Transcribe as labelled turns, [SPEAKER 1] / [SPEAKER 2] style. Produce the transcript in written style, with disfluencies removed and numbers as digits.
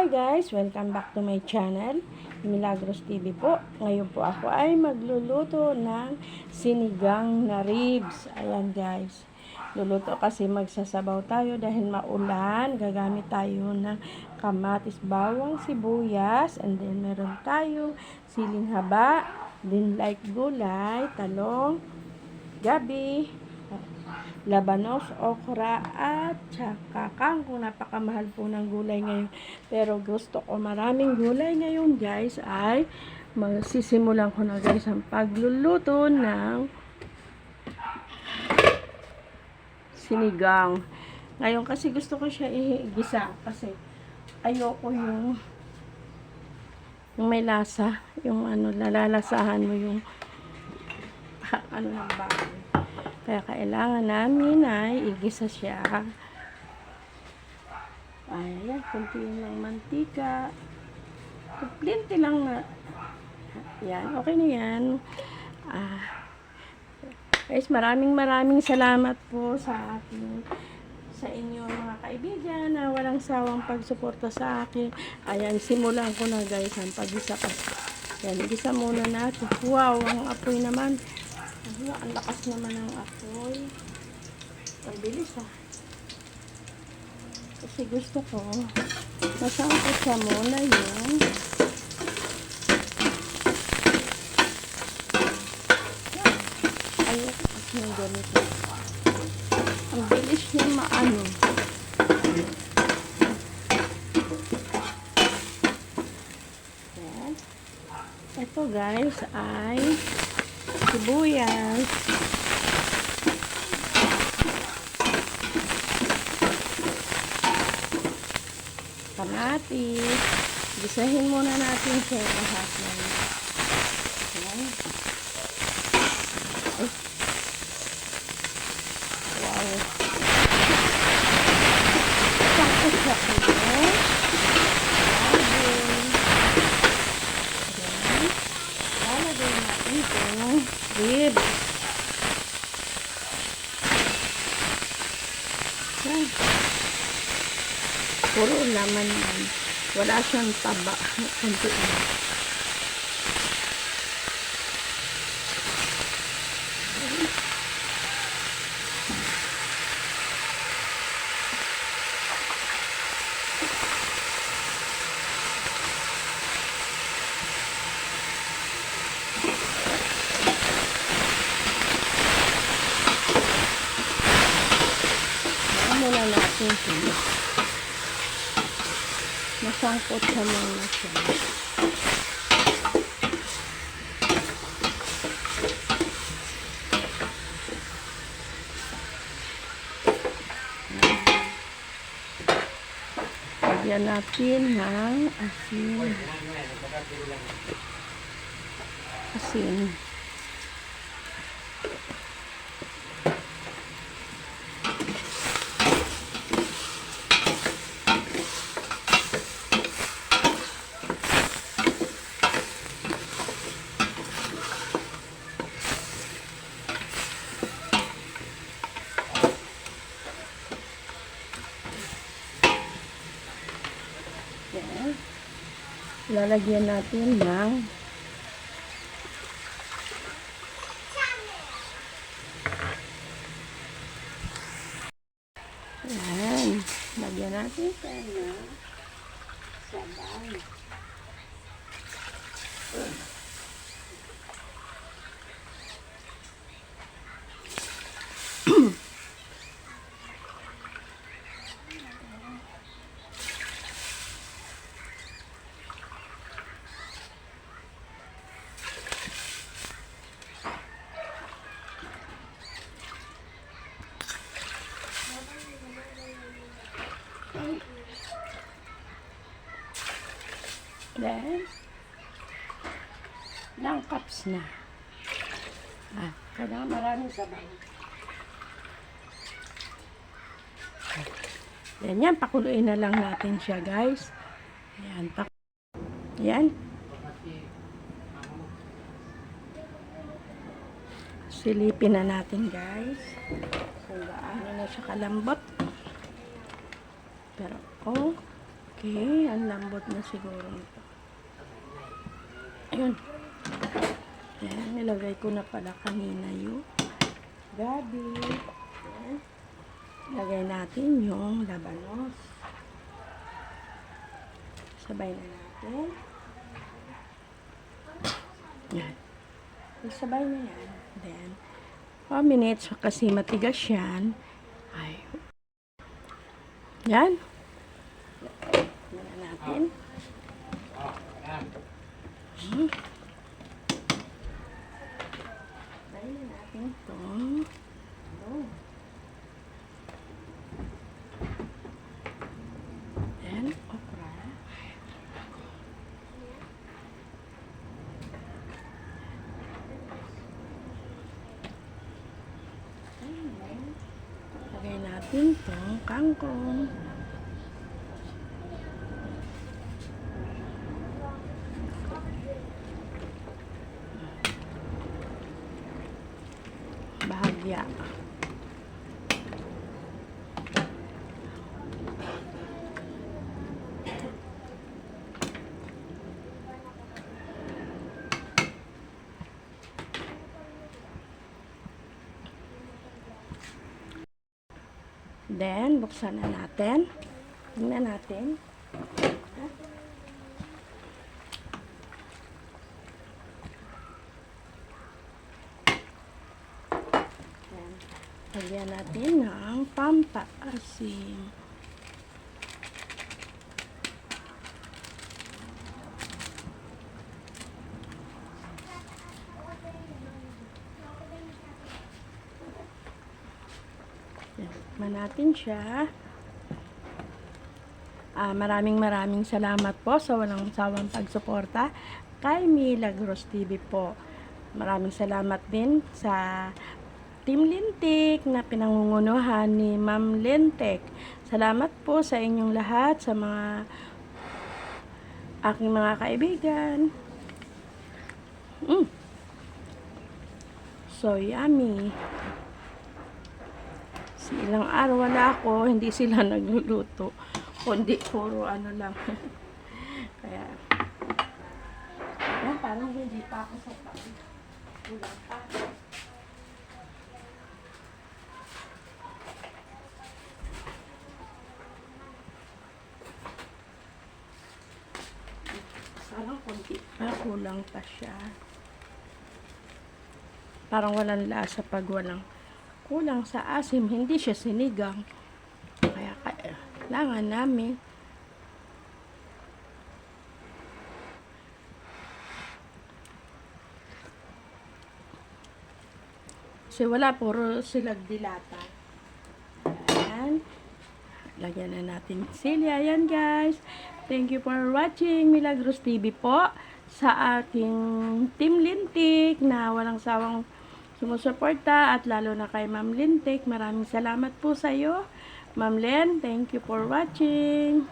[SPEAKER 1] Hi guys! Welcome back to my channel, Milagros TV po. Ngayon po ako ay magluluto ng sinigang na ribs. Ayan guys. Luluto kasi magsasabaw tayo dahil maulan. Gagamit tayo ng kamatis, bawang, sibuyas. And then meron tayo siling haba, din like gulay, talong, gabi, labanos, okra, at saka kangkong. Napakamahal po ng gulay ngayon. Pero gusto ko maraming gulay ngayon guys ay magsisimulan ko na guys ang pagluluto ng sinigang. Ngayon kasi gusto ko siya igisa kasi ayoko yung may lasa, yung lalalasahan mo yung ng baboy. Kaya kailangan namin ay igisa siya. Ayan, kunti ng mantika. Plinti lang na. Yan, okay na yan. Guys, maraming salamat po sa inyo mga kaibigan na walang sawang pagsuporta sa akin. Ayan, simulan ko na guys ang pag-isa ko. Yan, igisa muna natin. Wow, ang apoy naman. Ang lakas naman ng apoy. Ang bilis Kasi gusto ko masangkot siya muna yung ayok kasi yung ganito. Ang bilis niya maano. Yan. Ito guys ay sibuyas, kamatis. Gisahin muna natin siya lahat ng wow. Sakot siya ko. Lalagay natin itong ribs. Yan. Puro laman yan. Wala siyang taba. Kunti na. Muna natin siya. Masangkot siya muna siya. Lagyan natin ng asin. Asin. Yan. Lalagyan natin ng yan. Lagyan natin siya ng sabaw. Then, ilang cups na. Kailangan maraming sabaw. Yan, pakuluin na lang natin siya, guys. Ayan, yan. Silipin na natin, guys. Kung gaano na siya kalambot. Pero, Okay, ang lambot na siguro nito. Ayun. Ayan, nilagay ko na pala kanina yung gabi. Ayan. Lagay natin yung labanos. Sabay na natin. Ayan. Sabay na yan. Then, 4 minutes kasi matigas yan. Ay. Yan. Yan na natin. Sabay na natin ito. Then, okra. Lagay natin itong kangkong. Bahagya. Then, buksan na natin. Tingnan natin. Lagyan natin ng pampaasim. Tikman natin siya. Maraming salamat po sa walang sawang pagsuporta kay Milagros TV po. Maraming salamat din sa Team Lintik na pinangungunuhan ni Ma'am Lintik. Salamat po sa inyong lahat, sa mga aking mga kaibigan. So yummy. Ilang araw wala ako, hindi sila nagluluto. Kundi puro ano lang. Kaya, yan, parang hindi pa ako sa tabi. Kulang pa. Parang kunti pa, kulang pa siya. Parang walang lasa pag walang kulang sa asim, hindi siya sinigang. Kaya kailangan namin kasi wala, puro silag dilata. Ayan. Lagyan na natin sili. Ayan guys. Thank you for watching Milagros TV po sa ating Team Lintik na walang sawang sumusuporta at lalo na kay Ma'am Lintik. Maraming salamat po sa iyo, Ma'am Len. Thank you for watching.